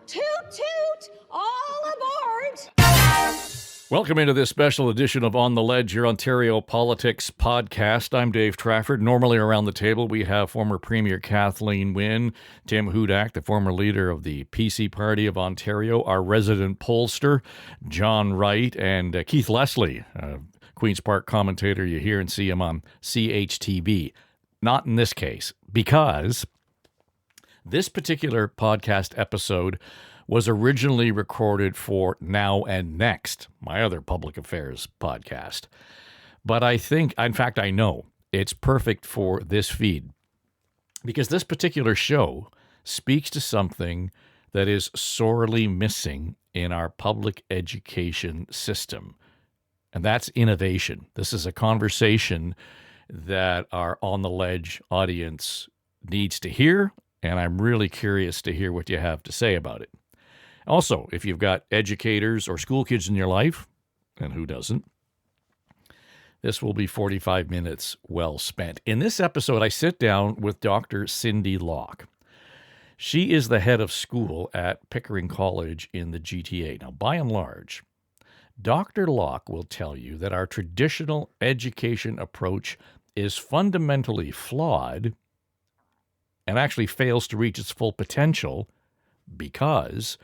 Toot toot, all aboard! Welcome into this special edition of On the Ledge, your Ontario Politics podcast. I'm Dave Trafford. Normally around the table we have former Premier Kathleen Wynne, Tim Hudak, the former leader of the PC Party of Ontario, our resident pollster, John Wright, and Keith Leslie, Queen's Park commentator. You hear and see him on CHTV. Not in this case, because this particular podcast episode was originally recorded for Now and Next, my other public affairs podcast. But I think, in fact, I know it's perfect for this feed because this particular show speaks to something that is sorely missing in our public education system, and that's innovation. This is a conversation that our On the Ledge audience needs to hear, and I'm really curious to hear what you have to say about it. Also, if you've got educators or school kids in your life, and who doesn't, this will be 45 minutes well spent. In this episode, I sit down with Dr. Cinde Lock. She is the head of school at Pickering College in the GTA. Now, by and large, Dr. Lock will tell you that our traditional education approach is fundamentally flawed and actually fails to reach its full potential because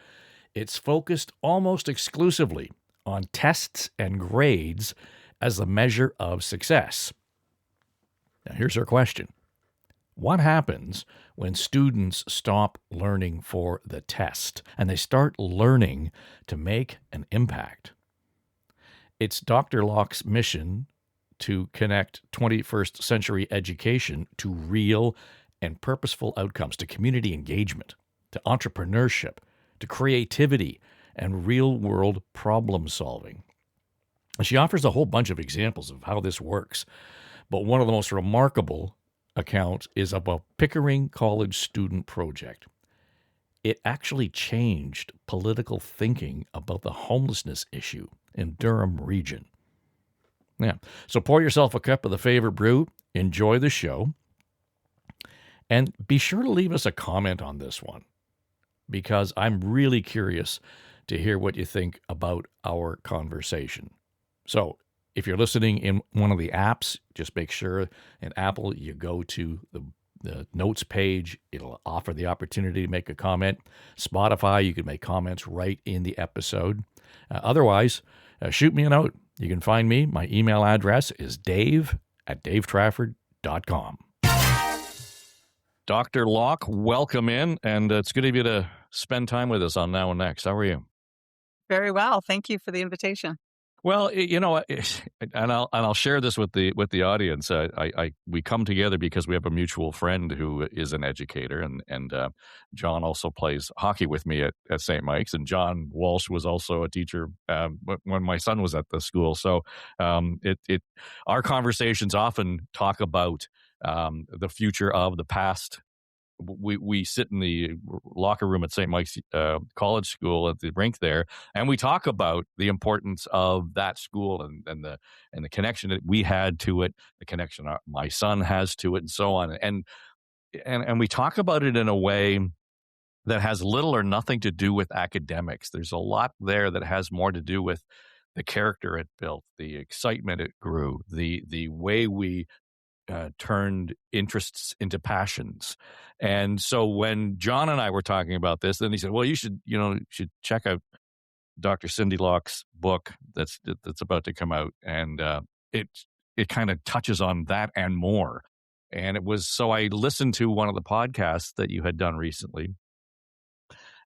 it's focused almost exclusively on tests and grades as a measure of success. Now, here's our question. What happens when students stop learning for the test and they start learning to make an impact? It's Dr. Lock's mission to connect 21st century education to real and purposeful outcomes, to community engagement, to entrepreneurship, to creativity, and real-world problem-solving. She offers a whole bunch of examples of how this works, but one of the most remarkable accounts is of a Pickering College student project. It actually changed political thinking about the homelessness issue in Durham region. Yeah, so pour yourself a cup of the favorite brew, enjoy the show, and be sure to leave us a comment on this one, because I'm really curious to hear what you think about our conversation. So if you're listening in one of the apps, just make sure in Apple you go to the notes page. It'll offer the opportunity to make a comment. Spotify, you can make comments right in the episode. Otherwise, shoot me a note. You can find me. My email address is dave@davetrafford.com. Dr. Lock, welcome in, and it's good of you to spend time with us on Now and Next. How are you? Very well. Thank you for the invitation. Well, you know, and I'll share this with the audience. We come together because we have a mutual friend who is an educator, and John also plays hockey with me at St. Mike's, and John Walsh was also a teacher when my son was at the school. So our conversations often talk about the future of the past. We sit in the locker room at St. Mike's College School at the rink there, and we talk about the importance of that school and the connection that we had to it, the connection my son has to it, and so on. And we talk about it in a way that has little or nothing to do with academics. There's a lot there that has more to do with the character it built, the excitement it grew, the way we turned interests into passions. And so when John and I were talking about this, then he said, well, you should check out Dr. Cinde Lock's book that's about to come out. And it kind of touches on that and more. And so I listened to one of the podcasts that you had done recently.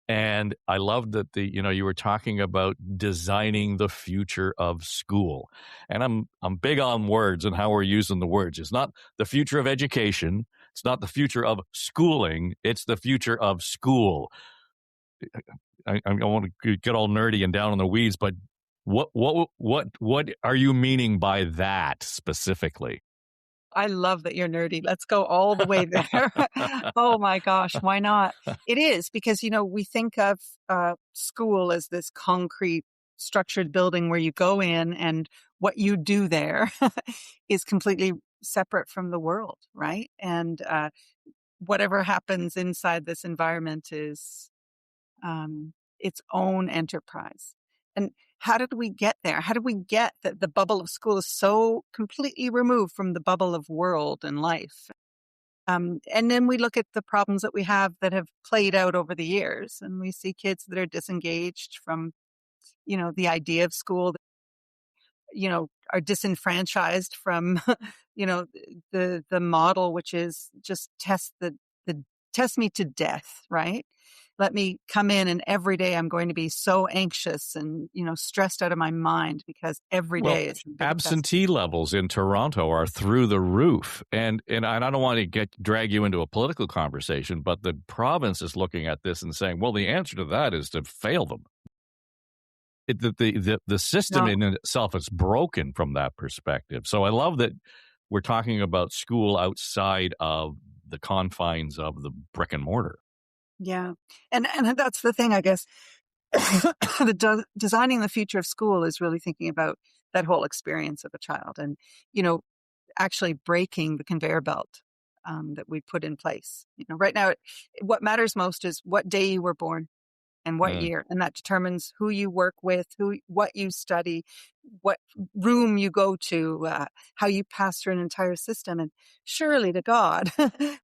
And I loved that you were talking about designing the future of school. And I'm big on words and how we're using the words. It's not the future of education. It's not the future of schooling. It's the future of school. I want to get all nerdy and down in the weeds, but what are you meaning by that specifically? I love that you're nerdy. Let's go all the way there. Oh my gosh, why not? It is because, we think of school as this concrete structured building where you go in and what you do there is completely separate from the world, right? And whatever happens inside this environment is its own enterprise. And how did we get there? How did we get that the bubble of school is so completely removed from the bubble of world and life? And then we look at the problems that we have that have played out over the years, and we see kids that are disengaged from, the idea of school, are disenfranchised from, the model, which is just the test me to death, right? Let me come in and every day I'm going to be so anxious and, stressed out of my mind because every Well, day is a big test. absentee levels in Toronto are through the roof. And I don't want to drag you into a political conversation, but the province is looking at this and saying, well, the answer to that is to fail them. The system No. in itself is broken from that perspective. So I love that we're talking about school outside of the confines of the brick and mortar. Yeah. And that's the thing, I guess. Designing the future of school is really thinking about that whole experience of a child and, actually breaking the conveyor belt that we put in place. Right now, what matters most is what day you were born and what year, and that determines who you work with, what you study, what room you go to, how you pass through an entire system. And surely to God,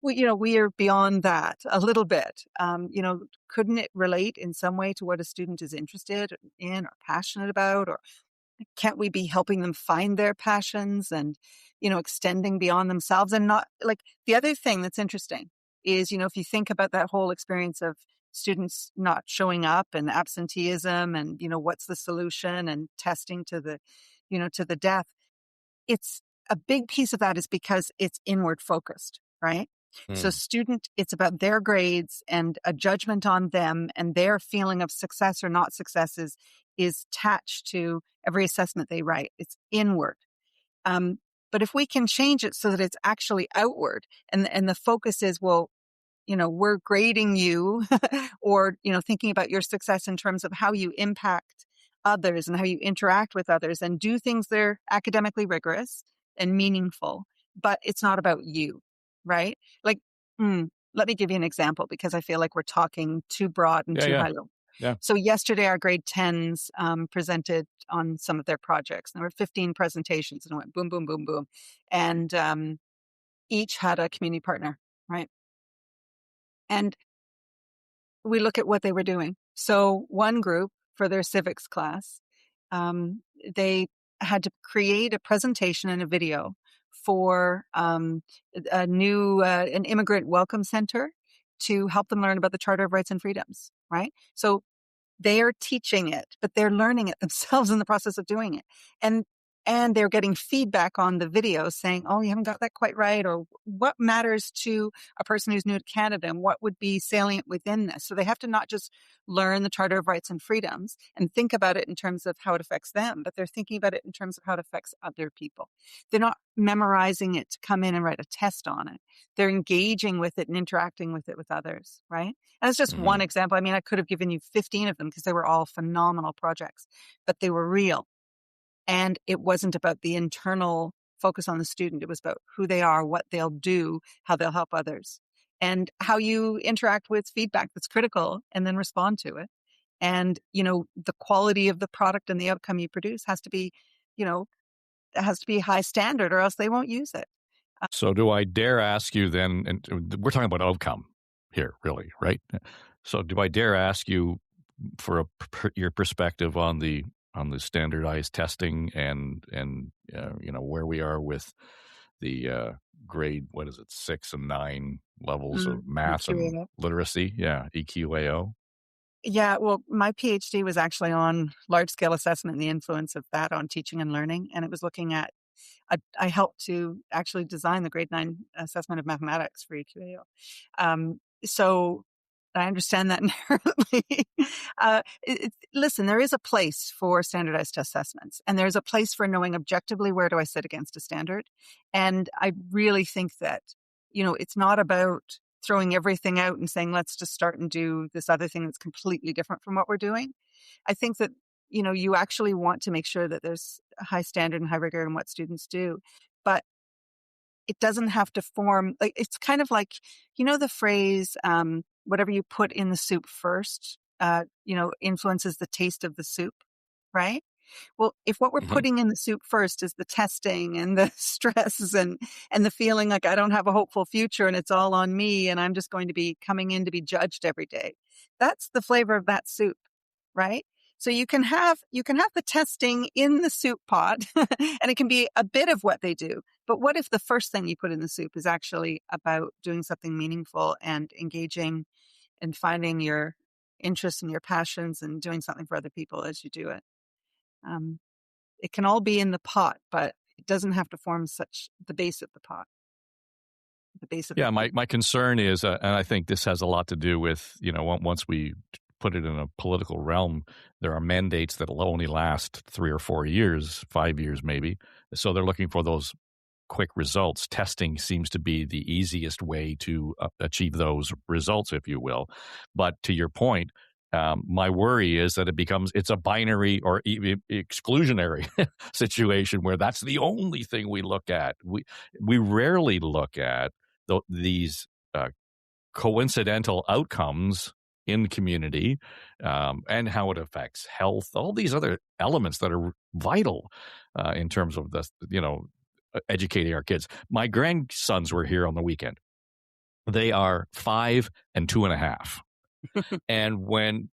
we are beyond that a little bit. Couldn't it relate in some way to what a student is interested in or passionate about, or can't we be helping them find their passions and, extending beyond themselves? And not like the other thing that's interesting is, if you think about that whole experience of students not showing up and absenteeism and, what's the solution and testing to the death, it's a big piece of that is because it's inward focused, right? So it's about their grades and a judgment on them, and their feeling of success or not success is attached to every assessment they write. It's inward. But if we can change it so that it's actually outward and the focus is, well, we're grading you or, thinking about your success in terms of how you impact others and how you interact with others and do things that are academically rigorous and meaningful, but it's not about you, right? Like, let me give you an example because I feel like we're talking too broad and too high level. Yeah. So yesterday, our grade 10s presented on some of their projects. There were 15 presentations and it went boom, boom, boom, boom. And each had a community partner, right? And we look at what they were doing. So one group for their civics class, they had to create a presentation and a video for an immigrant welcome center to help them learn about the Charter of Rights and Freedoms, right? So they are teaching it, but they're learning it themselves in the process of doing it. And they're getting feedback on the video saying, oh, you haven't got that quite right, or what matters to a person who's new to Canada and what would be salient within this. So they have to not just learn the Charter of Rights and Freedoms and think about it in terms of how it affects them, but they're thinking about it in terms of how it affects other people. They're not memorizing it to come in and write a test on it. They're engaging with it and interacting with it with others, right? And it's just one example. I mean, I could have given you 15 of them because they were all phenomenal projects, but they were real. And it wasn't about the internal focus on the student. It was about who they are, what they'll do, how they'll help others, and how you interact with feedback that's critical and then respond to it. And, the quality of the product and the outcome you produce has to be, it has to be high standard or else they won't use it. So do I dare ask you then, and we're talking about outcome here, really, right? So do I dare ask you for your perspective on the standardized testing and where we are with the grade, what is it, 6 and 9 levels of math and EQAO. literacy? Yeah, EQAO. Yeah, well, my PhD was actually on large-scale assessment and the influence of that on teaching and learning. And it was looking at, I helped to actually design the grade 9 assessment of mathematics for EQAO. So I understand that inherently. Listen, there is a place for standardized assessments, and there's a place for knowing objectively where do I sit against a standard. And I really think that, it's not about throwing everything out and saying, let's just start and do this other thing that's completely different from what we're doing. I think that, you actually want to make sure that there's a high standard and high rigor in what students do. But it doesn't have to form, like, it's kind of like, the phrase, whatever you put in the soup first influences the taste of the soup, right? Well, if what we're Mhm. putting in the soup first is the testing and the stress and the feeling like I don't have a hopeful future and it's all on me and I'm just going to be coming in to be judged every day, that's the flavor of that soup, right? So you can have the testing in the soup pot and it can be a bit of what they do. But what if the first thing you put in the soup is actually about doing something meaningful and engaging and finding your interests and your passions and doing something for other people as you do it? Um, it can all be in the pot, but it doesn't have to form such the base of the pot, the base of the Yeah, cake. my concern is, and I think this has a lot to do with, once we put it in a political realm, there are mandates that will only last 3 or 4 years, 5 years maybe. So they're looking for those quick results. Testing seems to be the easiest way to achieve those results, if you will. But to your point, my worry is that it's a binary or exclusionary situation where that's the only thing we look at. We rarely look at these coincidental outcomes in community, and how it affects health, all these other elements that are vital in terms of educating our kids. My grandsons were here on the weekend. They are 5 and 2.5. And when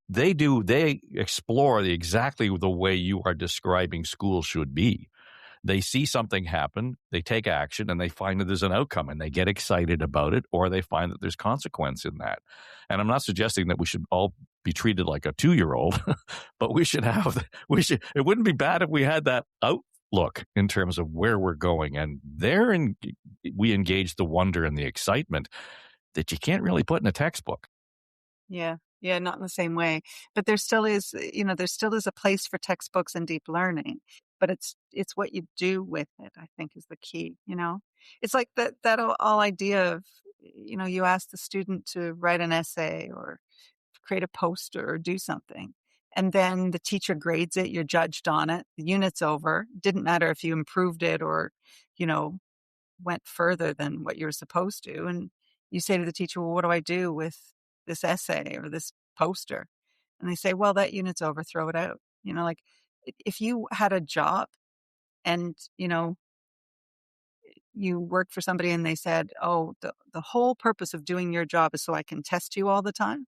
they explore exactly the way you are describing school should be. They see something happen, they take action, and they find that there's an outcome, and they get excited about it, or they find that there's consequence in that. And I'm not suggesting that we should all be treated like a 2-year-old, but it wouldn't be bad if we had that outlook in terms of where we're going. And we engage the wonder and the excitement that you can't really put in a textbook. Yeah. Yeah, not in the same way. But there still is, there still is a place for textbooks and deep learning. But it's what you do with it, I think, is the key. It's like that all idea of, you ask the student to write an essay or create a poster or do something. And then the teacher grades it, you're judged on it, the unit's over. Didn't matter if you improved it or, you know, went further than what you were supposed to. And you say to the teacher, well, what do I do with this essay or this poster? And they say, well, that unit's over, throw it out. Like if you had a job and, you worked for somebody and they said, oh, the whole purpose of doing your job is so I can test you all the time,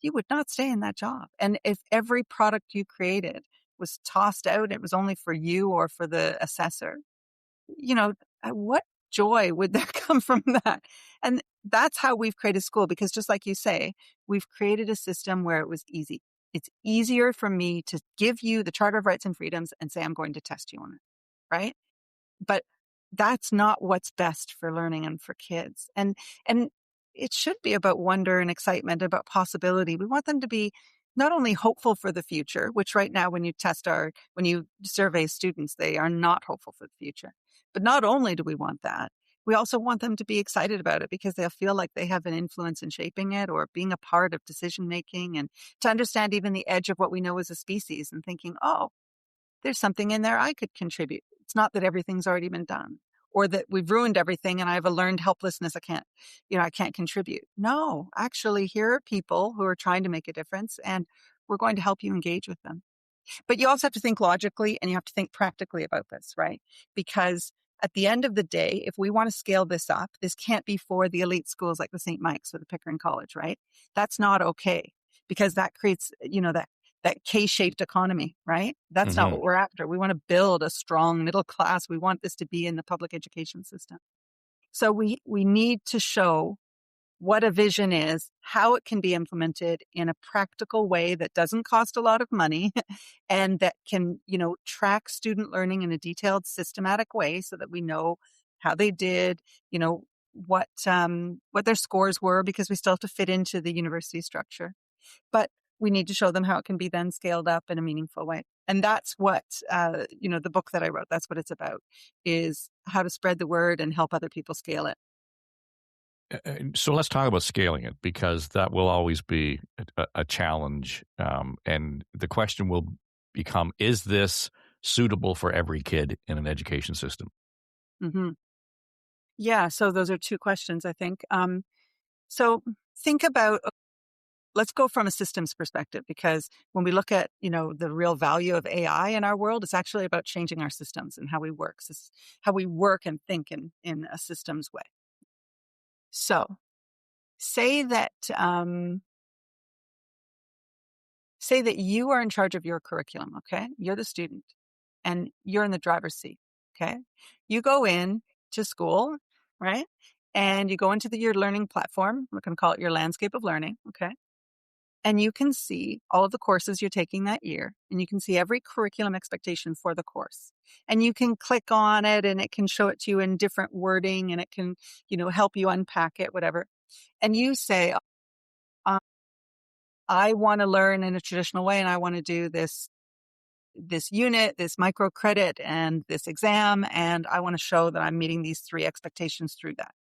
you would not stay in that job. And if every product you created was tossed out, it was only for you or for the assessor, what joy would there come from that? And that's how we've created school, because just like you say, we've created a system where it was easy. It's easier for me to give you the Charter of Rights and Freedoms and say, I'm going to test you on it. Right. But that's not what's best for learning and for kids. And it should be about wonder and excitement, about possibility. We want them to be not only hopeful for the future, which right now when you survey students, they are not hopeful for the future. But not only do we want that, we also want them to be excited about it because they'll feel like they have an influence in shaping it or being a part of decision making, and to understand even the edge of what we know as a species and thinking, oh, there's something in there I could contribute. It's not that everything's already been done or that we've ruined everything and I have a learned helplessness. I can't contribute. No, actually, here are people who are trying to make a difference and we're going to help you engage with them. But you also have to think logically and you have to think practically about this, right? Because at the end of the day, if we want to scale this up, this can't be for the elite schools like the St. Mike's or the Pickering College, right? That's not okay because that creates, that K-shaped economy, right? That's not what we're after. We want to build a strong middle class. We want this to be in the public education system. So we need to show what a vision is, how it can be implemented in a practical way that doesn't cost a lot of money and that can, track student learning in a detailed, systematic way so that we know how they did, what their scores were, because we still have to fit into the university structure. But we need to show them how it can be then scaled up in a meaningful way. And that's what, the book that I wrote, that's what it's about, is how to spread the word and help other people scale it. So let's talk about scaling it, because that will always be a challenge. And the question will become, is this suitable for every kid in an education system? Mm-hmm. Yeah, so those are two questions, I think. So think about let's go from a systems perspective, because when we look at, the real value of AI in our world, it's actually about changing our systems and how we work, how we work and think in a systems way. So say that you are in charge of your curriculum, okay? You're the student and you're in the driver's seat, okay? You go in to school, right? And you go into your learning platform. We're going to call it your landscape of learning, okay? And you can see all of the courses you're taking that year, and you can see every curriculum expectation for the course. And you can click on it and it can show it to you in different wording, and it can, help you unpack it, whatever. And you say, I want to learn in a traditional way, and I want to do this unit, this micro credit, and this exam, and I want to show that I'm meeting these 3 expectations through that.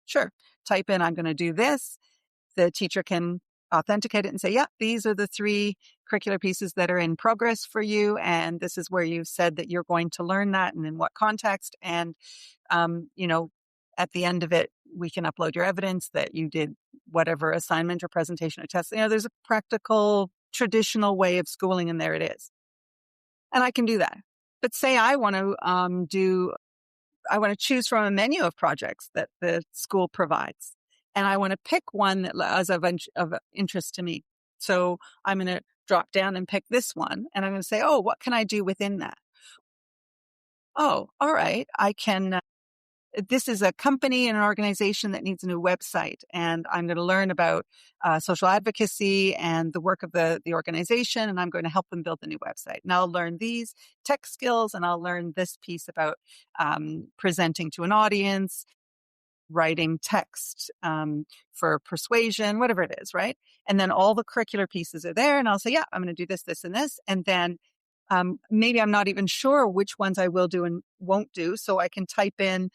Sure. Type in, I'm going to do this. The teacher can authenticate it and say, yeah, these are the 3 curricular pieces that are in progress for you. And this is where you said that you're going to learn that and in what context. And, at the end of it, we can upload your evidence that you did whatever assignment or presentation or test. There's a practical, traditional way of schooling, and there it is. And I can do that. But say I want to choose from a menu of projects that the school provides. And I want to pick one that is of interest to me. So I'm going to drop down and pick this one. And I'm going to say, oh, what can I do within that? Oh, all right. I can, this is a company and an organization that needs a new website. And I'm going to learn about social advocacy and the work of the organization. And I'm going to help them build the new website. And I'll learn these tech skills, and I'll learn this piece about presenting to an audience, writing text for persuasion, whatever it is, right? And then all the curricular pieces are there, and I'll say, yeah, I'm going to do this, this, and this. And then maybe I'm not even sure which ones I will do and won't do. So I can type in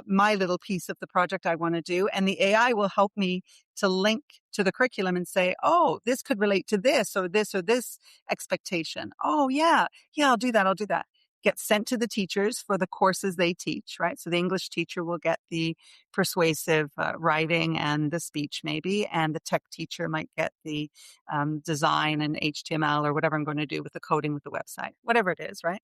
my little piece of the project I want to do, and the AI will help me to link to the curriculum and say, oh, this could relate to this or this expectation. Oh, yeah, I'll do that. Get sent to the teachers for the courses they teach, right? So the English teacher will get the persuasive writing and the speech maybe, and the tech teacher might get the design and HTML or whatever I'm going to do with the coding with the website, whatever it is, right?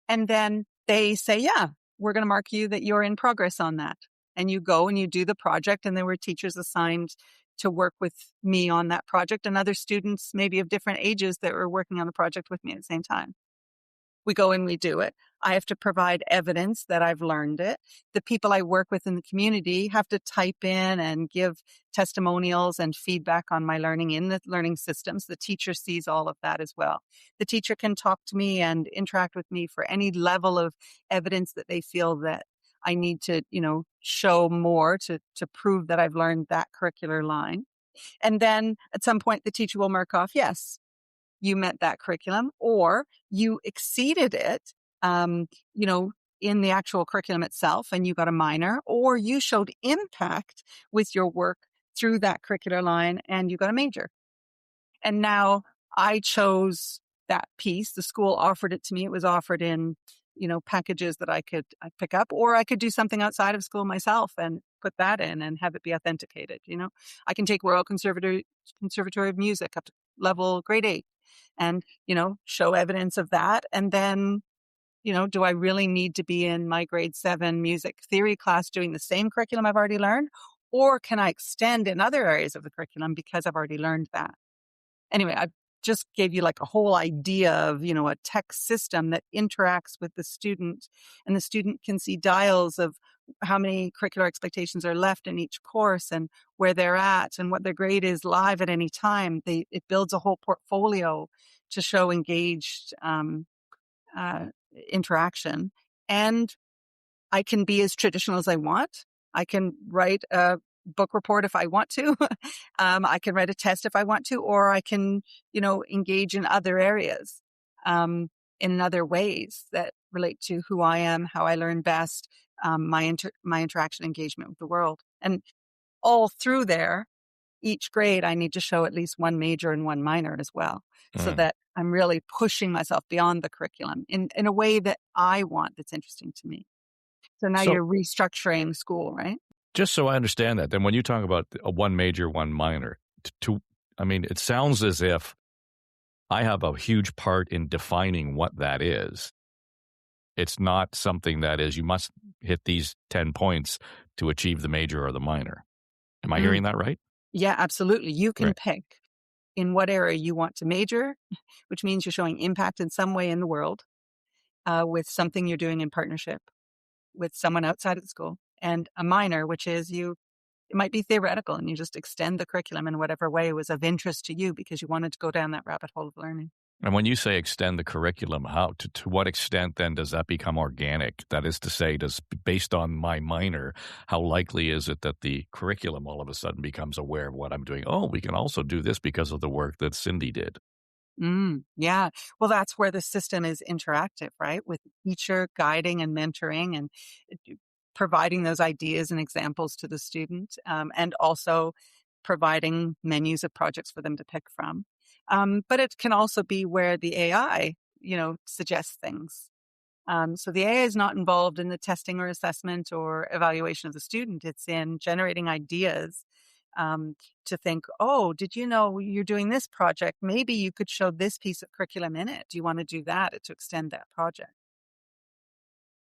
And then they say, yeah, we're going to mark you that you're in progress on that. And you go and you do the project, and there were teachers assigned to work with me on that project, and other students maybe of different ages that were working on the project with me at the same time. We go and we do it. I have to provide evidence that I've learned it. The people I work with in the community have to type in and give testimonials and feedback on my learning in the learning systems. The teacher sees all of that as well. The teacher can talk to me and interact with me for any level of evidence that they feel that I need to, show more to prove that I've learned that curricular line. And then at some point, the teacher will mark off, yes, you met that curriculum, or you exceeded it, in the actual curriculum itself, and you got a minor, or you showed impact with your work through that curricular line and you got a major. And now I chose that piece. The school offered it to me. It was offered in, packages that I could pick up, or I could do something outside of school myself and put that in and have it be authenticated. I can take Royal Conservatory of Music up to level grade 8 and, show evidence of that. And then, do I really need to be in my grade 7 music theory class doing the same curriculum I've already learned? Or can I extend in other areas of the curriculum because I've already learned that? Anyway, I just gave you like a whole idea of, a tech system that interacts with the student, and the student can see dials of how many curricular expectations are left in each course and where they're at and what their grade is live at any time. It builds a whole portfolio to show engaged interaction. And I can be as traditional as I want. I can write a book report if I want to. I can write a test if I want to, or I can, engage in other areas, in other ways that relate to who I am, how I learn best, my interaction engagement with the world. And all through there, each grade, I need to show at least one major and one minor as well, so that I'm really pushing myself beyond the curriculum in a way that I want, that's interesting to me. So now you're restructuring school, right? Just so I understand that, then when you talk about a one major, one minor, I mean, it sounds as if I have a huge part in defining what that is. It's not something that is, you must hit these 10 points to achieve the major or the minor. Am I hearing that right? Yeah, absolutely. You can Right. pick in what area you want to major, which means you're showing impact in some way in the world with something you're doing in partnership with someone outside of the school, and a minor, which is it might be theoretical and you just extend the curriculum in whatever way was of interest to you because you wanted to go down that rabbit hole of learning. And when you say extend the curriculum, how to what extent then does that become organic? That is to say, based on my minor, how likely is it that the curriculum all of a sudden becomes aware of what I'm doing? Oh, we can also do this because of the work that Cinde did. Yeah. Well, that's where the system is interactive, right? With the teacher guiding and mentoring and providing those ideas and examples to the student, and also providing menus of projects for them to pick from. But it can also be where the AI, suggests things. So the AI is not involved in the testing or assessment or evaluation of the student. It's in generating ideas to think, oh, did you know you're doing this project? Maybe you could show this piece of curriculum in it. Do you want to do that to extend that project?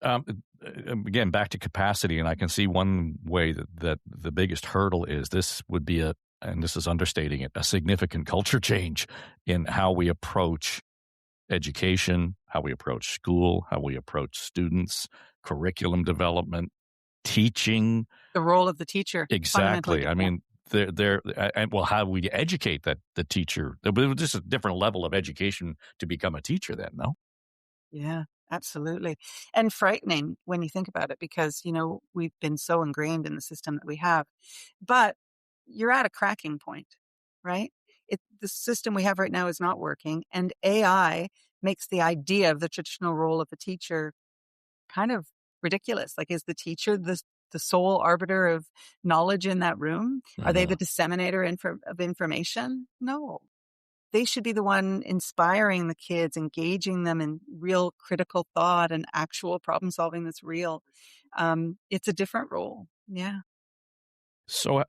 Um, Again, back to capacity, and I can see one way that the biggest hurdle is this would be and this is understating it, a significant culture change in how we approach education, how we approach school, how we approach students, curriculum development, teaching. The role of the teacher. Fundamentally Exactly. I different. mean, and well, how we educate the teacher. It was just a different level of education to become a teacher then, no? Yeah, absolutely. And frightening when you think about it because, we've been so ingrained in the system that we have. But you're at a cracking point, right? The system we have right now is not working, and AI makes the idea of the traditional role of a teacher kind of ridiculous. Like, is the teacher the sole arbiter of knowledge in that room? Are they the disseminator of information? No. They should be the one inspiring the kids, engaging them in real critical thought and actual problem solving that's real. It's a different role. Yeah. So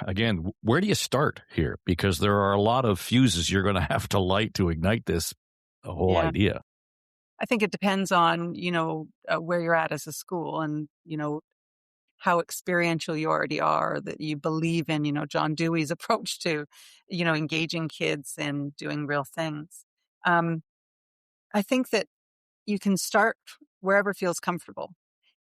again, where do you start here? Because there are a lot of fuses you're going to have to light to ignite this whole Yeah. idea. I think it depends on, where you're at as a school and, how experiential you already are, that you believe in, John Dewey's approach to, engaging kids and doing real things. Um, I think that you can start wherever feels comfortable.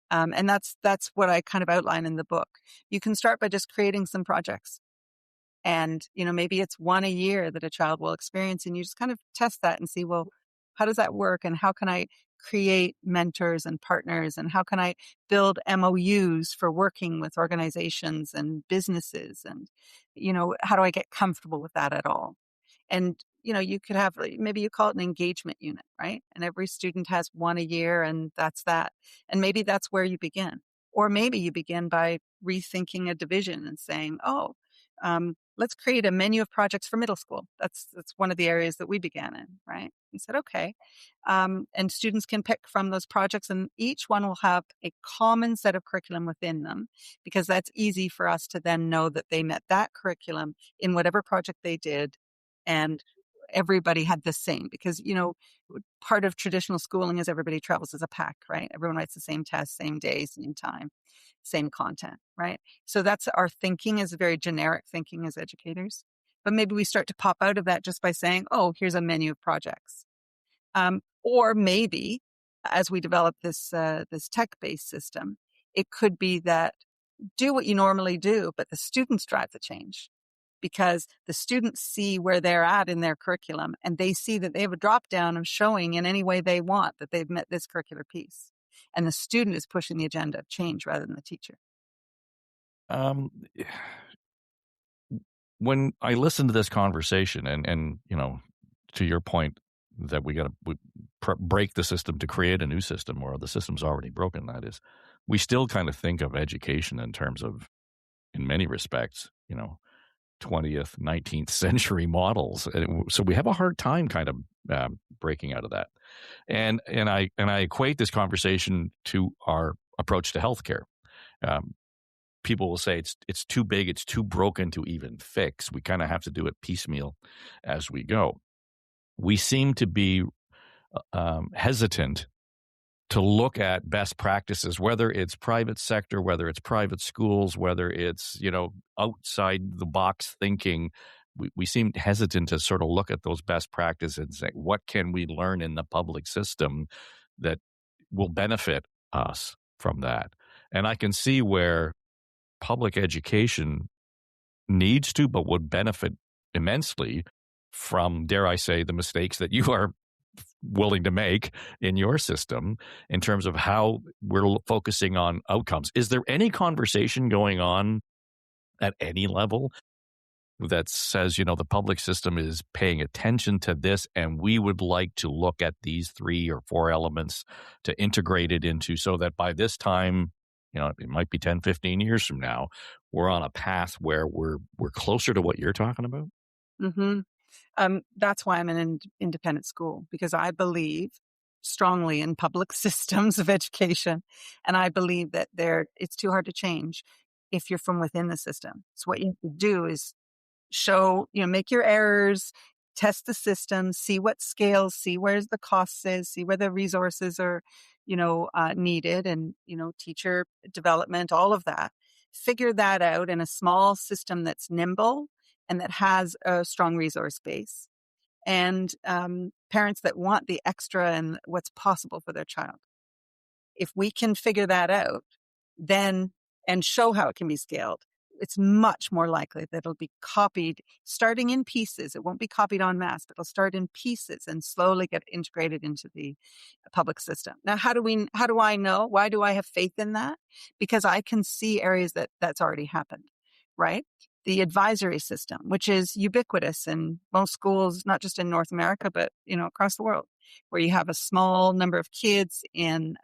And that's what I kind of outline in the book. You can start by just creating some projects. And, maybe it's one a year that a child will experience, and you just kind of test that and see, well, how does that work? And how can I create mentors and partners? And how can I build MOUs for working with organizations and businesses? And, how do I get comfortable with that at all? And, you could have, maybe you call it an engagement unit, right? And every student has one a year and that's that. And maybe that's where you begin. Or maybe you begin by rethinking a division and saying, oh, let's create a menu of projects for middle school. That's one of the areas that we began in, right? We said, okay. And students can pick from those projects and each one will have a common set of curriculum within them because that's easy for us to then know that they met that curriculum in whatever project they did. And everybody had the same because, part of traditional schooling is everybody travels as a pack, right? Everyone writes the same test, same day, same time, same content, right? So that's our thinking is very generic thinking as educators. But maybe we start to pop out of that just by saying, oh, here's a menu of projects. Or maybe as we develop this tech-based system, it could be that do what you normally do, but the students drive the change because the students see where they're at in their curriculum and they see that they have a drop down of showing in any way they want that they've met this curricular piece. And the student is pushing the agenda of change rather than the teacher. Um, when I listen to this conversation and to your point that we got to break the system to create a new system or the system's already broken, that is, we still kind of think of education in terms of, in many respects, 20th, 19th century models. So we have a hard time kind of breaking out of that. And I equate this conversation to our approach to healthcare. people will say it's too big, it's too broken to even fix. We kind of have to do it piecemeal as we go. We seem to be hesitant to look at best practices, whether it's private sector, whether it's private schools, whether it's, outside the box thinking. We seem hesitant to sort of look at those best practices and say, what can we learn in the public system that will benefit us from that? And I can see where public education needs to, but would benefit immensely from, dare I say, the mistakes that you are willing to make in your system in terms of how we're focusing on outcomes. Is there any conversation going on at any level that says, the public system is paying attention to this, and we would like to look at these 3 or 4 elements to integrate it into, so that by this time, it might be 10, 15 years from now, we're on a path where we're closer to what you're talking about? Mm-hmm. That's why I'm in an independent school, because I believe strongly in public systems of education. And I believe that it's too hard to change if you're from within the system. So what you have to do is show, make your errors, test the system, see what scales, see where the costs is, see where the resources are, needed, and, teacher development, all of that. Figure that out in a small system that's nimble and that has a strong resource base, and parents that want the extra and what's possible for their child. If we can figure that out, then, and show how it can be scaled, it's much more likely that it'll be copied starting in pieces. It won't be copied en masse, but it'll start in pieces and slowly get integrated into the public system. Now, how do I know? Why do I have faith in that? Because I can see areas that's already happened, right? The advisory system, which is ubiquitous in most schools, not just in North America, but, across the world, where you have a small number of kids in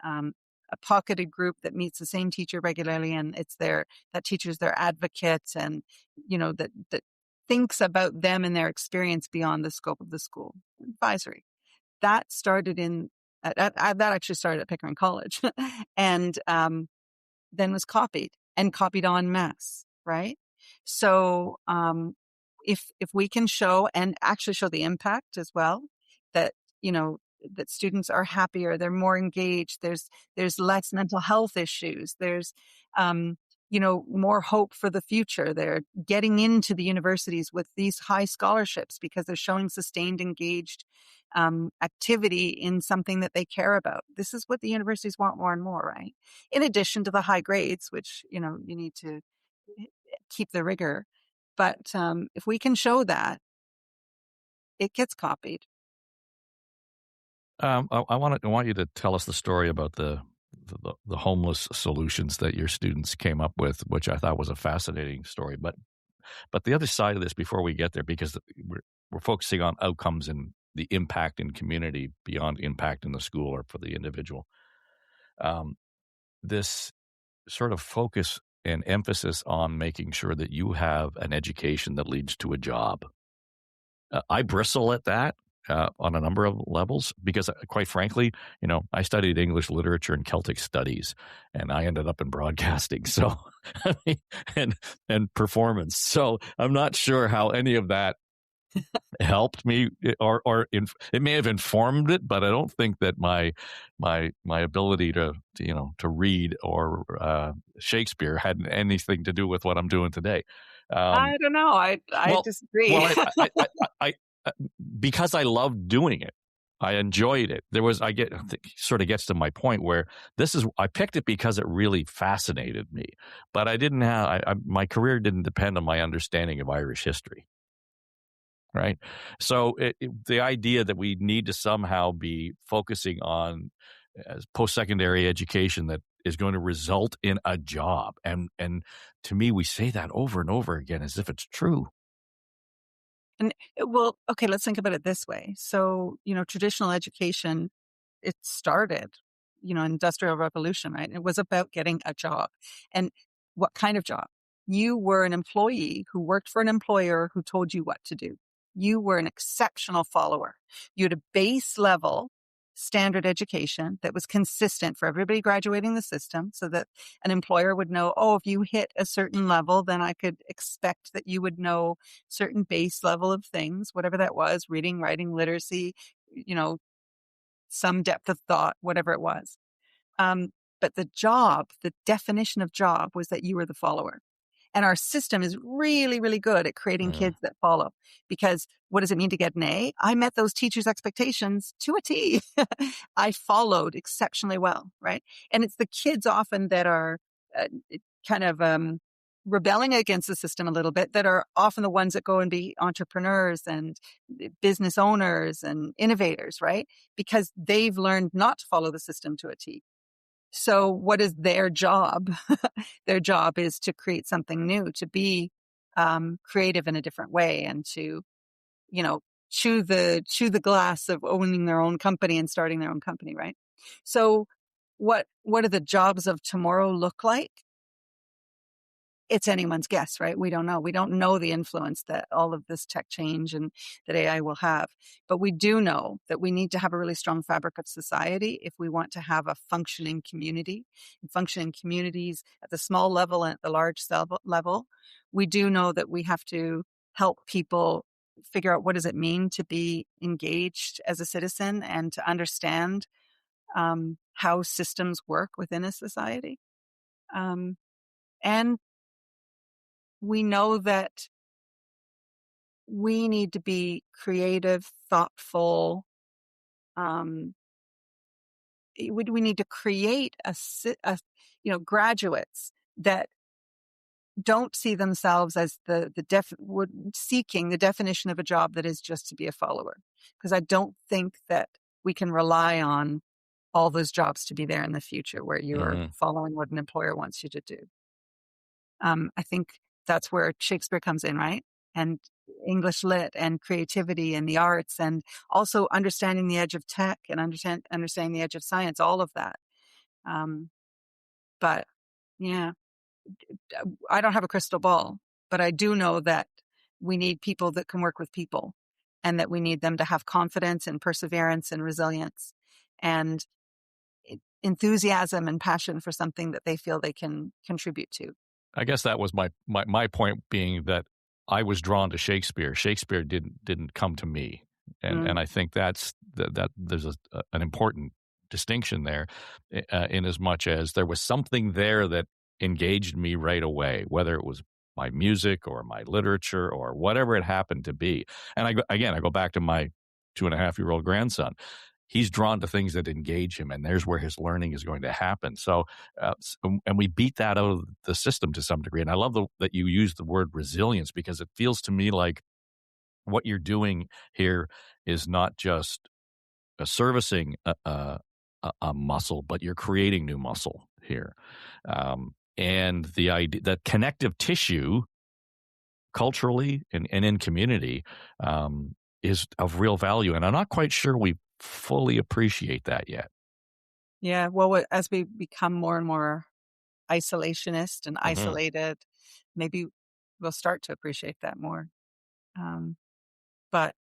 a pocketed group that meets the same teacher regularly, and that teacher's their advocate, and, that thinks about them and their experience beyond the scope of the school. Advisory. That actually started at Pickering College and then was copied en masse, right? So if we can show, and actually show the impact as well, that, that students are happier, they're more engaged, there's less mental health issues, there's more hope for the future. They're getting into the universities with these high scholarships because they're showing sustained, engaged activity in something that they care about. This is what the universities want more and more, right? In addition to the high grades, which, you need to keep the rigor. But if we can show that, it gets copied. I want you to tell us the story about the homeless solutions that your students came up with, which I thought was a fascinating story. But the other side of this, before we get there, because we're focusing on outcomes and the impact in community beyond impact in the school or for the individual. This sort of focus and emphasis on making sure that you have an education that leads to a job. I bristle at that. On a number of levels, because quite frankly, I studied English literature and Celtic studies, and I ended up in broadcasting. So, and performance. So I'm not sure how any of that helped me, or it may have informed it, but I don't think that my ability to read or Shakespeare had anything to do with what I'm doing today. I don't know. I disagree. Well, I because I loved doing it. I enjoyed it. Sort of gets to my point where I picked it because it really fascinated me, but I didn't my career didn't depend on my understanding of Irish history. Right. So the idea that we need to somehow be focusing on post-secondary education that is going to result in a job. And to me, we say that over and over again as if it's true. And well, okay, let's think about it this way. So, traditional education, it started, Industrial Revolution, right? It was about getting a job. And what kind of job? You were an employee who worked for an employer who told you what to do. You were an exceptional follower. You had a base level standard education that was consistent for everybody graduating the system, so that an employer would know, oh, if you hit a certain level, then I could expect that you would know certain base level of things, whatever that was, reading, writing, literacy, some depth of thought, whatever it was. But the definition of job was that you were the follower. And our system is really, really good at creating kids that follow. Because what does it mean to get an A? I met those teachers' expectations to a T. I followed exceptionally well, right? And it's the kids often that are kind of rebelling against the system a little bit that are often the ones that go and be entrepreneurs and business owners and innovators, right? Because they've learned not to follow the system to a T. So what is their job? Their job is to create something new, to be creative in a different way, and to, chew the glass of owning their own company and starting their own company, right? So what do the jobs of tomorrow look like? It's anyone's guess, right? We don't know. We don't know the influence that all of this tech change and that AI will have. But we do know that we need to have a really strong fabric of society if we want to have a functioning community. And functioning communities at the small level and at the large level, we do know that we have to help people figure out what does it mean to be engaged as a citizen and to understand how systems work within a society. And we know that we need to be creative, thoughtful. We need to create graduates that don't see themselves as seeking the definition of a job that is just to be a follower. Because I don't think that we can rely on all those jobs to be there in the future where you are following what an employer wants you to do. I think that's where Shakespeare comes in, right? And English lit and creativity and the arts, and also understanding the edge of tech and understanding the edge of science, all of that. But yeah, I don't have a crystal ball, but I do know that we need people that can work with people, and that we need them to have confidence and perseverance and resilience and enthusiasm and passion for something that they feel they can contribute to. I guess that was my point, being that I was drawn to Shakespeare. Shakespeare didn't come to me, and I think that there's an important distinction there, in as much as there was something there that engaged me right away, whether it was my music or my literature or whatever it happened to be. And I go back to my 2.5-year-old grandson. He's drawn to things that engage him, and there's where his learning is going to happen. So, and we beat that out of the system to some degree. And I love that you use the word resilience, because it feels to me like what you're doing here is not just servicing a muscle, but you're creating new muscle here. And the idea that connective tissue, culturally and in community, is of real value. And I'm not quite sure we fully appreciate that yet. Yeah, well, as we become more and more isolationist and isolated, maybe we'll start to appreciate that more. But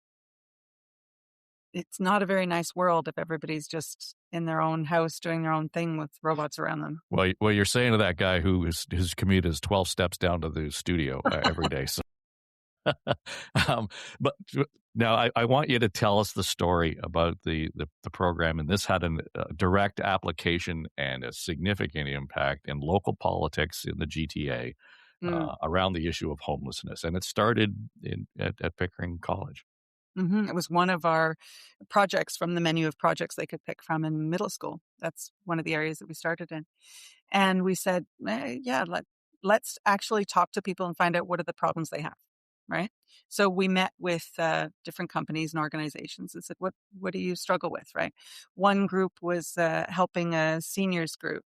it's not a very nice world if everybody's just in their own house doing their own thing with robots around them. Well, you're saying to that guy whose commute is 12 steps down to the studio every day. So. But now I want you to tell us the story about the program, and this had a direct application and a significant impact in local politics in the GTA around the issue of homelessness, and it started at Pickering College. It was one of our projects from the menu of projects they could pick from in middle school. That's one of the areas that we started in, and we said, let's actually talk to people and find out what are the problems they have. Right. So we met with different companies and organizations and said, what do you struggle with? Right. One group was helping a seniors group.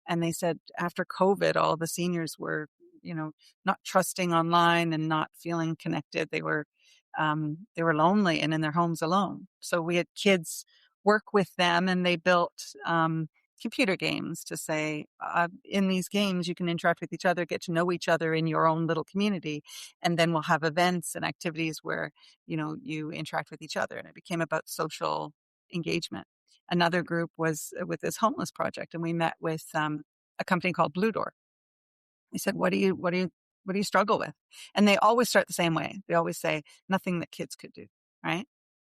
And they said after COVID, all the seniors were, not trusting online and not feeling connected. They were lonely and in their homes alone. So we had kids work with them, and they built computer games to say, in these games, you can interact with each other, get to know each other in your own little community. And then we'll have events and activities where, you interact with each other. And it became about social engagement. Another group was with this homeless project, and we met with a company called Blue Door. We said, what do you struggle with? And they always start the same way. They always say, nothing that kids could do, right?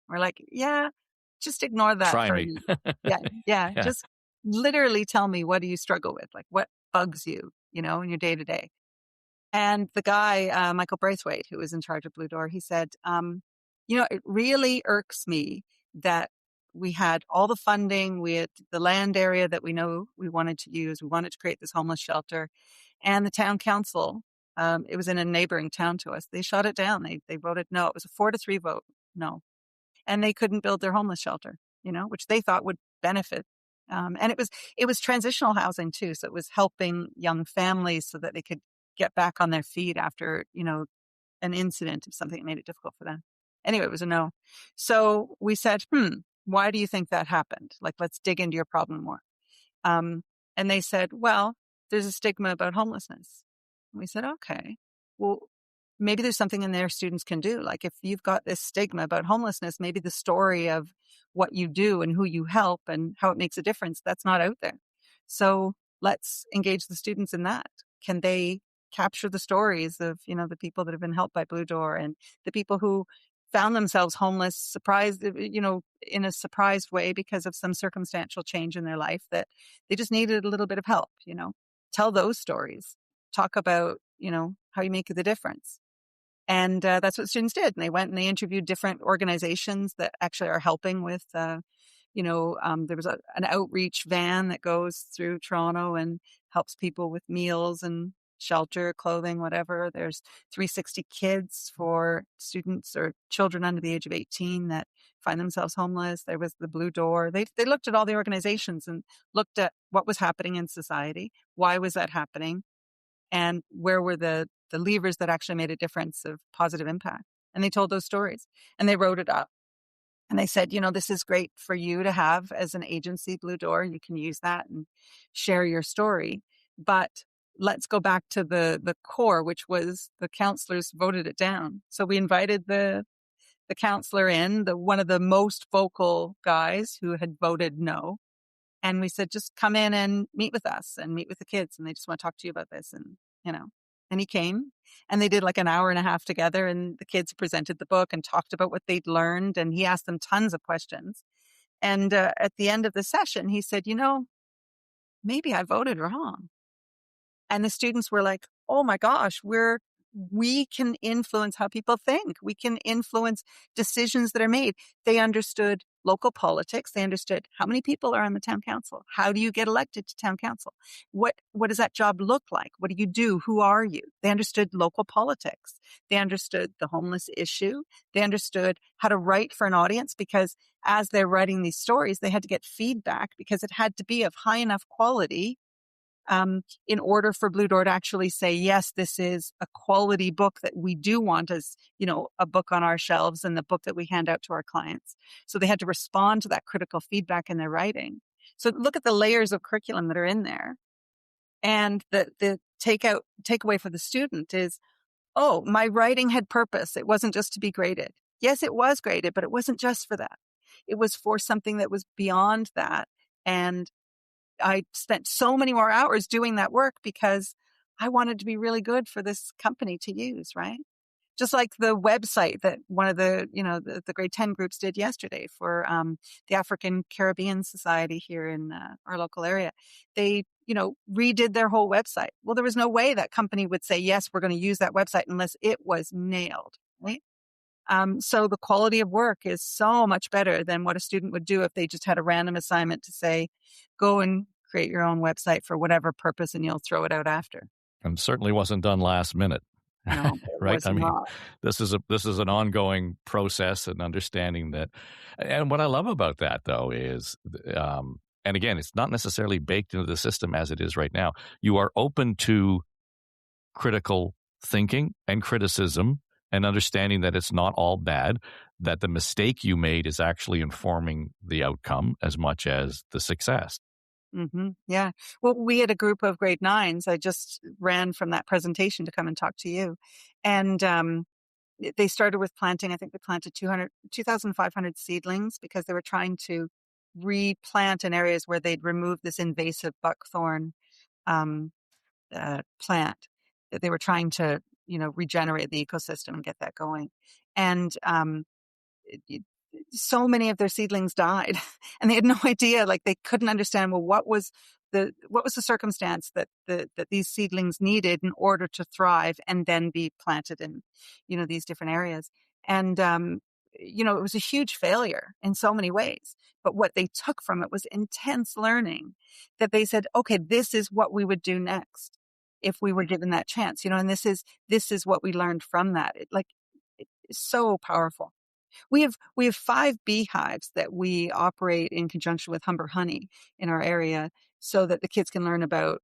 We're like, yeah, just ignore that Try for me. yeah, Yeah. just literally tell me, what do you struggle with? Like, what bugs you, in your day to day? And the guy, Michael Braithwaite, who was in charge of Blue Door, he said, it really irks me that we had all the funding, we had the land area that we know we wanted to use, we wanted to create this homeless shelter, and the town council, it was in a neighboring town to us, they shot it down. They voted no. It was a 4-3 vote, no. And they couldn't build their homeless shelter, which they thought would benefit. And it was transitional housing too. So it was helping young families so that they could get back on their feet after, an incident of something that made it difficult for them. Anyway, it was a no. So we said, why do you think that happened? Like, let's dig into your problem more. And they said, well, there's a stigma about homelessness. And we said, okay, well, maybe there's something in there students can do. Like, if you've got this stigma about homelessness, maybe the story of what you do and who you help and how it makes a difference, that's not out there. So let's engage the students in that. Can they capture the stories of, the people that have been helped by Blue Door and the people who found themselves homeless, surprised, in a surprised way because of some circumstantial change in their life that they just needed a little bit of help, tell those stories, talk about, how you make the difference. And that's what students did. And they went and they interviewed different organizations that actually are helping with, there was an outreach van that goes through Toronto and helps people with meals and shelter, clothing, whatever. There's 360 Kids for students or children under the age of 18 that find themselves homeless. There was the Blue Door. They looked at all the organizations and looked at what was happening in society. Why was that happening? And where were the levers that actually made a difference of positive impact? And they told those stories and they wrote it up. And they said, this is great for you to have as an agency, Blue Door. You can use that and share your story. But let's go back to the core, which was the counselors voted it down. So we invited the counselor in, one of the most vocal guys who had voted no. And we said, just come in and meet with us and meet with the kids. And they just want to talk to you about this. And, and he came and they did like an hour and a half together. And the kids presented the book and talked about what they'd learned. And he asked them tons of questions. And at the end of the session, he said, maybe I voted wrong. And the students were like, oh my gosh, we can influence how people think. We can influence decisions that are made. They understood local politics. They understood how many people are on the town council. How do you get elected to town council? What does that job look like? What do you do? Who are you? They understood local politics. They understood the homeless issue. They understood how to write for an audience, because as they're writing these stories, they had to get feedback because it had to be of high enough quality in order for Blue Door to actually say, yes, this is a quality book that we do want as, a book on our shelves and the book that we hand out to our clients. So they had to respond to that critical feedback in their writing. So look at the layers of curriculum that are in there. And the takeaway for the student is, oh, my writing had purpose. It wasn't just to be graded. Yes, it was graded, but it wasn't just for that. It was for something that was beyond that. And I spent so many more hours doing that work because I wanted to be really good for this company to use, right? Just like the website that one of the grade 10 groups did yesterday for the African Caribbean Society here in our local area. They, redid their whole website. Well, there was no way that company would say, yes, we're going to use that website unless it was nailed, right? So the quality of work is so much better than what a student would do if they just had a random assignment to say, go and create your own website for whatever purpose and you'll throw it out after. And certainly wasn't done last minute. No, right? I mean, this is an ongoing process and understanding that. And what I love about that, though, is, and again, it's not necessarily baked into the system as it is right now. You are open to critical thinking and criticism and understanding that it's not all bad, that the mistake you made is actually informing the outcome as much as the success. Mm-hmm. Yeah. Well, we had a group of grade 9s. I just ran from that presentation to come and talk to you. And they started with planting. I think they planted 2,500 seedlings because they were trying to replant in areas where they'd remove this invasive buckthorn um, plant that they were trying to, regenerate the ecosystem and get that going. And it- so many of their seedlings died, and they had no idea. Like, they couldn't understand, well, what was the circumstance that that these seedlings needed in order to thrive and then be planted in, these different areas. And it was a huge failure in so many ways. But what they took from it was intense learning. That they said, okay, this is what we would do next if we were given that chance. And this is what we learned from that. It's so powerful. We have 5 beehives that we operate in conjunction with Humber Honey in our area, so that the kids can learn about,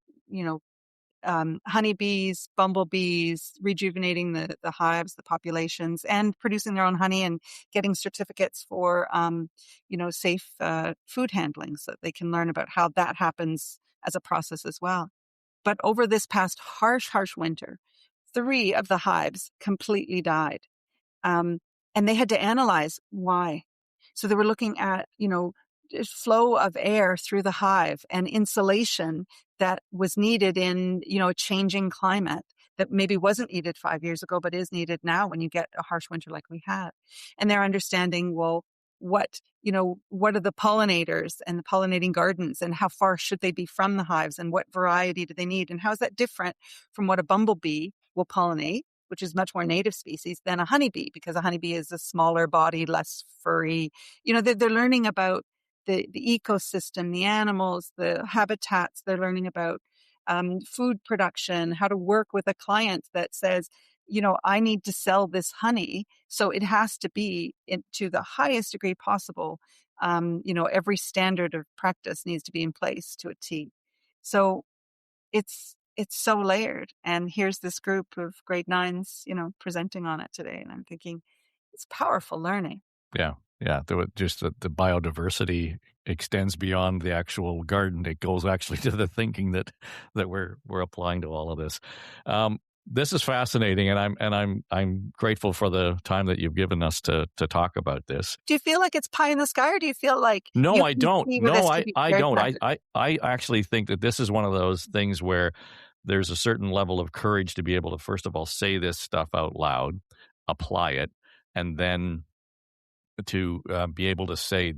honeybees, bumblebees, rejuvenating the hives, the populations, and producing their own honey, and getting certificates for, safe food handling, so that they can learn about how that happens as a process as well. But over this past harsh winter, 3 of the hives completely died. Um, and they had to analyze why. So they were looking at, flow of air through the hive and insulation that was needed in, a changing climate that maybe wasn't needed 5 years ago, but is needed now when you get a harsh winter like we had. And they're understanding, well, what are the pollinators and the pollinating gardens, and how far should they be from the hives, and what variety do they need, and how is that different from what a bumblebee will pollinate, which is much more native species, than a honeybee, because a honeybee is a smaller body, less furry. They're learning about the ecosystem, the animals, the habitats. They're learning about food production, how to work with a client that says, I need to sell this honey, so it has to be to the highest degree possible. Every standard of practice needs to be in place to a T. So it's so layered. And here's this group of grade 9s, presenting on it today. And I'm thinking, it's powerful learning. Yeah. Yeah. Just the biodiversity extends beyond the actual garden. It goes actually to the thinking that we're applying to all of this. This is fascinating, and I'm grateful for the time that you've given us to talk about this. Do you feel like it's pie in the sky, or do you feel like No, I don't. No, I don't. I actually think that this is one of those things where there's a certain level of courage to be able to, first of all, say this stuff out loud, apply it, and then to be able to say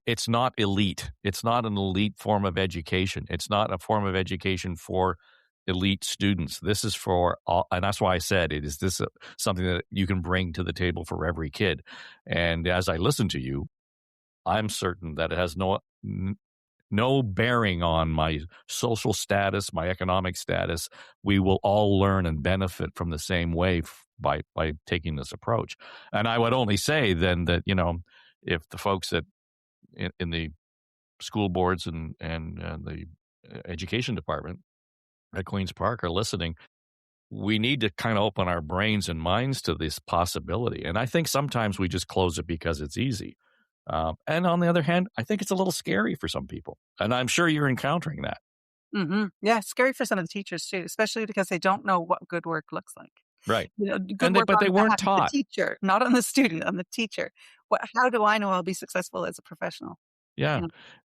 it's not elite. It's not an elite form of education. It's not a form of education for elite students. This is for all, and that's why I said something that you can bring to the table for every kid. And as I listen to you, I'm certain that it has no bearing on my social status, my economic status. We will all learn and benefit from the same way by taking this approach. And I would only say then that, if the folks that in the school boards and the education department at Queen's Park are listening, we need to kind of open our brains and minds to this possibility. And I think sometimes we just close it because it's easy. And on the other hand, I think it's a little scary for some people. And I'm sure you're encountering that. Mm-hmm. Yeah, it's scary for some of the teachers too, especially because they don't know what good work looks like. Right. Good work but they weren't taught. The teacher, not on the student, on the teacher. How do I know I'll be successful as a professional? Yeah.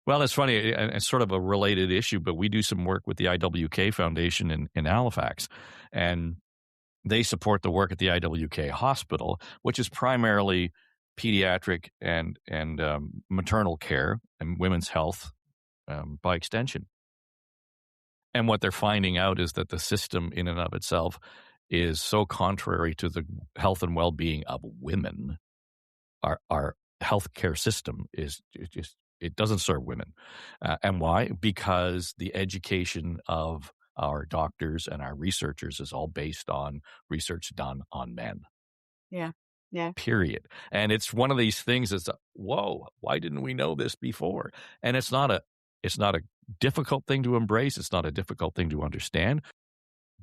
Well, it's funny. It's sort of a related issue, but we do some work with the IWK Foundation in Halifax, and they support the work at the IWK Hospital, which is primarily pediatric and maternal care and women's health by extension. And what they're finding out is that the system in and of itself is so contrary to the health and well-being of women. Our healthcare system is just, it doesn't serve women. And why? Because the education of our doctors and our researchers is all based on research done on men. Yeah. Yeah. Period. And it's one of these things that's, whoa, why didn't we know this before? And it's not a difficult thing to embrace. It's not a difficult thing to understand.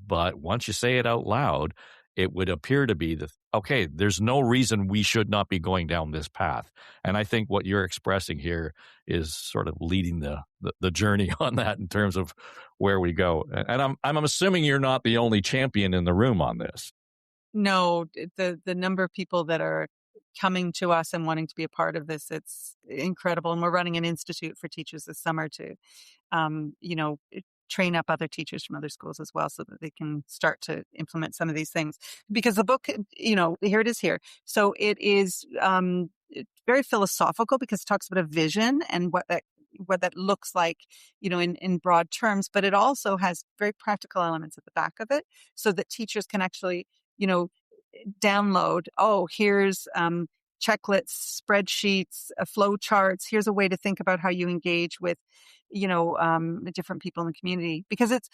But once you say it out loud, it would appear to be okay, there's no reason we should not be going down this path. And I think what you're expressing here is sort of leading the journey on that in terms of where we go. And I'm assuming you're not the only champion in the room on this. No, the number of people that are coming to us and wanting to be a part of this. It's incredible. And we're running an institute for teachers this summer to, train up other teachers from other schools as well so that they can start to implement some of these things. Because the book, here it is here. So it is very philosophical because it talks about a vision and what that looks like, in broad terms, but it also has very practical elements at the back of it so that teachers can actually, download, here's checklists, spreadsheets, flow charts. Here's a way to think about how you engage with, different people in the community, because it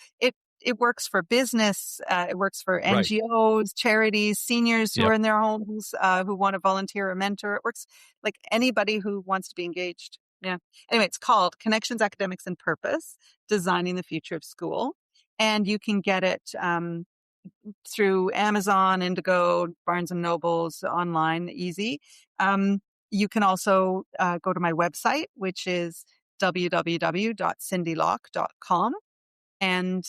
works for business. It works for NGOs, charities, seniors who are in their homes, who want to volunteer or mentor. It works like anybody who wants to be engaged. Yeah. Anyway, it's called Connections, Academics, and Purpose, Designing the Future of School. And you can get it through Amazon, Indigo, Barnes & Nobles, online, easy. You can also go to my website, which is www.cindelock.com. And,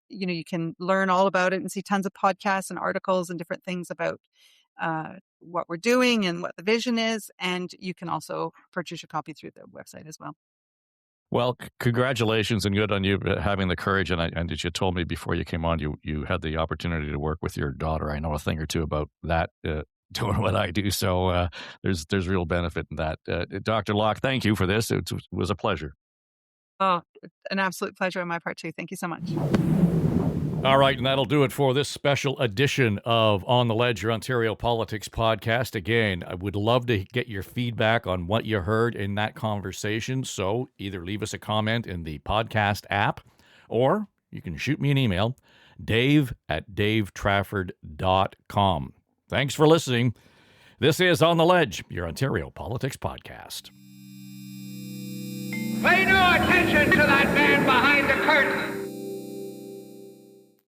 you can learn all about it and see tons of podcasts and articles and different things about what we're doing and what the vision is. And you can also purchase your copy through the website as well. Well, congratulations and good on you having the courage. And as you told me before you came on, you had the opportunity to work with your daughter. I know a thing or two about that, doing what I do. So there's real benefit in that. Dr. Lock, thank you for this. It was a pleasure. Oh, an absolute pleasure on my part too. Thank you so much. All right, and that'll do it for this special edition of On the Ledge, your Ontario Politics podcast. Again, I would love to get your feedback on what you heard in that conversation. So either leave us a comment in the podcast app, or you can shoot me an email, dave@davetrafford.com. Thanks for listening. This is On the Ledge, your Ontario Politics podcast. Pay no attention to that man behind the curtain.